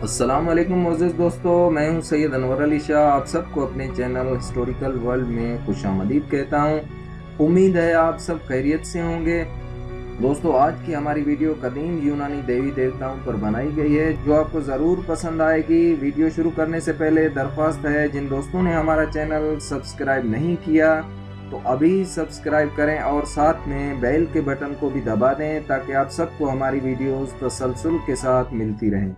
السلام علیکم معزز دوستو، میں ہوں سید انور علی شاہ۔ آپ سب کو اپنے چینل ہسٹوریکل ورلڈ میں خوش آمدید کہتا ہوں۔ امید ہے آپ سب خیریت سے ہوں گے۔ دوستو، آج کی ہماری ویڈیو قدیم یونانی دیوی دیوتاؤں پر بنائی گئی ہے، جو آپ کو ضرور پسند آئے گی۔ ویڈیو شروع کرنے سے پہلے درخواست ہے، جن دوستوں نے ہمارا چینل سبسکرائب نہیں کیا تو ابھی سبسکرائب کریں اور ساتھ میں بیل کے بٹن کو بھی دبا دیں تاکہ آپ سب کو ہماری ویڈیوز تسلسل کے ساتھ ملتی رہیں۔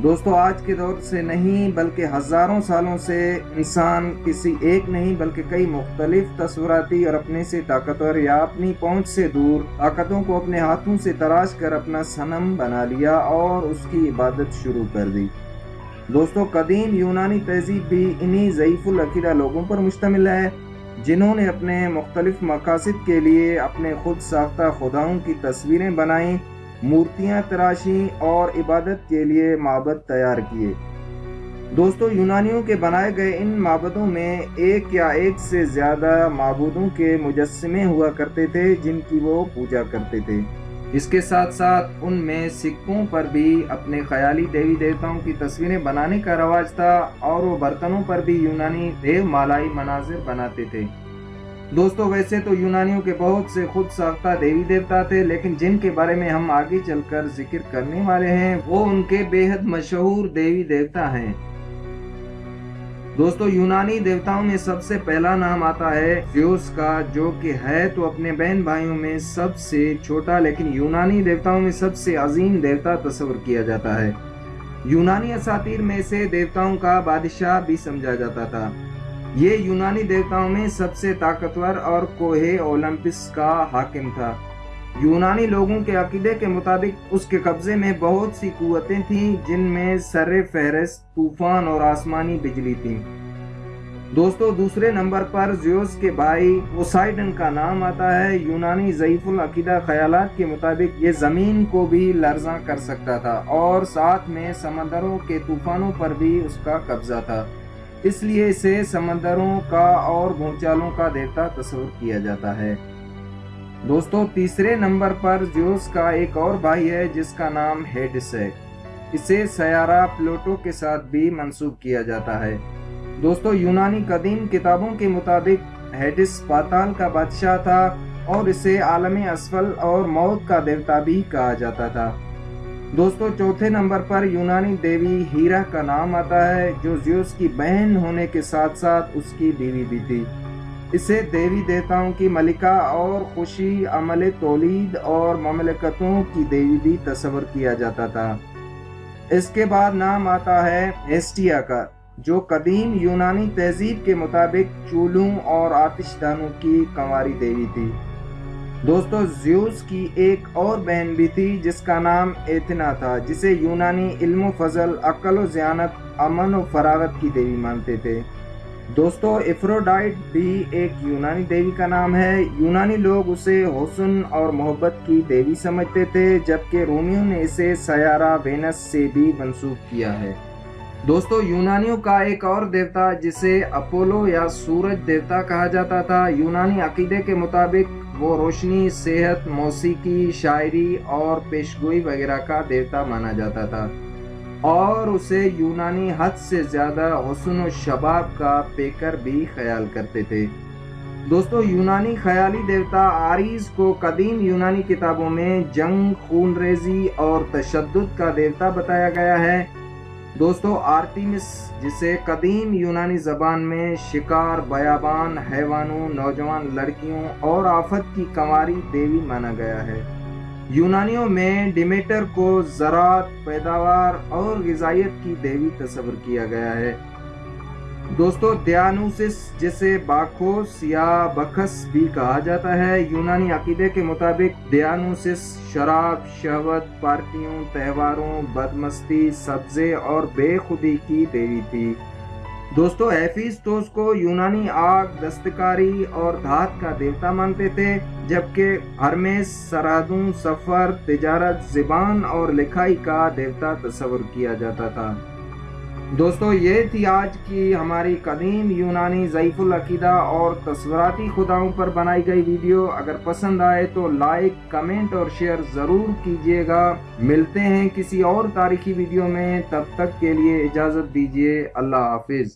دوستو، آج کے دور سے نہیں بلکہ ہزاروں سالوں سے انسان کسی ایک نہیں بلکہ کئی مختلف تصوراتی اور اپنے سے طاقتور یا اپنی پہنچ سے دور طاقتوں کو اپنے ہاتھوں سے تراش کر اپنا صنم بنا لیا اور اس کی عبادت شروع کر دی۔ دوستو، قدیم یونانی تہذیب بھی انہی ضعیف العقیدہ لوگوں پر مشتمل ہے، جنہوں نے اپنے مختلف مقاصد کے لیے اپنے خود ساختہ خداؤں کی تصویریں بنائیں، مورتیاں تراشیں اور عبادت کے لیے معبد تیار کیے۔ دوستو، یونانیوں کے بنائے گئے ان معبدوں میں ایک یا ایک سے زیادہ معبودوں کے مجسمے ہوا کرتے تھے جن کی وہ پوجا کرتے تھے۔ اس کے ساتھ ساتھ ان میں سکوں پر بھی اپنے خیالی دیوی دیوتاؤں کی تصویریں بنانے کا رواج تھا، اور وہ برتنوں پر بھی یونانی دیو مالائی مناظر بناتے تھے۔ دوستو، ویسے تو یونانیوں کے بہت سے خود ساختہ دیوی دیوتا تھے، لیکن جن کے بارے میں ہم آگے چل کر ذکر کرنے والے ہیں وہ ان کے بے حد مشہور دیوی دیوتا ہیں۔ دوستو، یونانی دیوتاؤں میں سب سے پہلا نام آتا ہے زیوس کا، جو کہ ہے تو اپنے بہن بھائیوں میں سب سے چھوٹا، لیکن یونانی دیوتاؤں میں سب سے عظیم دیوتا تصور کیا جاتا ہے۔ یونانی اساطیر میں سے دیوتاؤں کا بادشاہ بھی سمجھا جاتا تھا۔ یہ یونانی دیوتاؤں میں سب سے طاقتور اور کوہ اولمپس کا حاکم تھا۔ یونانی لوگوں کے عقیدے کے مطابق اس کے قبضے میں بہت سی قوتیں تھیں، جن میں سر فہرست طوفان اور آسمانی بجلی تھی۔ دوستو، دوسرے نمبر پر زیوس کے بھائی پوسائیڈن کا نام آتا ہے۔ یونانی ضعیف العقیدہ خیالات کے مطابق یہ زمین کو بھی لرزاں کر سکتا تھا اور ساتھ میں سمندروں کے طوفانوں پر بھی اس کا قبضہ تھا، اس لیے اسے سمندروں کا اور بھونچالوں کا دیوتا تصور کیا جاتا ہے۔ دوستو، تیسرے نمبر پر زیوس کا ایک اور بھائی ہے جس کا نام ہیڈس ہے۔ اسے سیارہ پلوٹو کے ساتھ بھی منسوب کیا جاتا ہے۔ دوستو، یونانی قدیم کتابوں کے مطابق ہیڈس پاتال کا بادشاہ تھا اور اسے عالم اسفل اور موت کا دیوتا بھی کہا جاتا تھا۔ دوستو، چوتھے نمبر پر یونانی دیوی ہیرا کا نام آتا ہے، جو زیوس کی بہن ہونے کے ساتھ ساتھ اس کی بیوی بھی تھی۔ اسے دیوی دیوتاؤں کی ملکہ اور خوشی، عمل تولید اور مملکتوں کی دیوی بھی تصور کیا جاتا تھا۔ اس کے بعد نام آتا ہے ہیسٹیا کا، جو قدیم یونانی تہذیب کے مطابق چولہوں اور آتش دانوں کی کنواری دیوی تھی۔ دوستو، زیوس کی ایک اور بہن بھی تھی جس کا نام ایتھنا تھا، جسے یونانی علم و فضل، عقل و ذہانت، امن و فراغت کی دیوی مانتے تھے۔ دوستو، ایفروڈائٹ بھی ایک یونانی دیوی کا نام ہے۔ یونانی لوگ اسے حسن اور محبت کی دیوی سمجھتے تھے، جبکہ رومیوں نے اسے سیارہ وینس سے بھی منسوب کیا ہے۔ دوستو، یونانیوں کا ایک اور دیوتا جسے اپولو یا سورج دیوتا کہا جاتا تھا، یونانی عقیدے کے مطابق وہ روشنی، صحت، موسیقی، شاعری اور پیشگوئی وغیرہ کا دیوتا مانا جاتا تھا، اور اسے یونانی حد سے زیادہ حسن و شباب کا پیکر بھی خیال کرتے تھے۔ دوستو، یونانی خیالی دیوتا آریز کو قدیم یونانی کتابوں میں جنگ، خون ریزی اور تشدد کا دیوتا بتایا گیا ہے۔ دوستو، آرٹیمس، جسے قدیم یونانی زبان میں شکار، بیابان، حیوانوں، نوجوان لڑکیوں اور آفت کی کنواری دیوی مانا گیا ہے۔ یونانیوں میں ڈیمیٹر کو زراعت، پیداوار اور غذائیت کی دیوی تصور کیا گیا ہے۔ دوستو، دیانوسس، جسے باکوس یا بکھس بھی کہا جاتا ہے، یونانی عقیدے کے مطابق دیانوسس شراب، شہوت، پارٹیوں، تہواروں، بدمستی، سبزے اور بے خودی کی دیوی تھی۔ دوستو، ہیفیسٹوس کو یونانی آگ، دستکاری اور دھات کا دیوتا مانتے تھے، جبکہ ہرمیس سرحدوں، سفر، تجارت، زبان اور لکھائی کا دیوتا تصور کیا جاتا تھا۔ دوستو یہ تھی آج کی ہماری قدیم یونانی ضعیف العقیدہ اور تصوراتی خداؤں پر بنائی گئی ویڈیو۔ اگر پسند آئے تو لائک، کمنٹ اور شیئر ضرور کیجیے گا۔ ملتے ہیں کسی اور تاریخی ویڈیو میں، تب تک کے لیے اجازت دیجیے۔ اللہ حافظ۔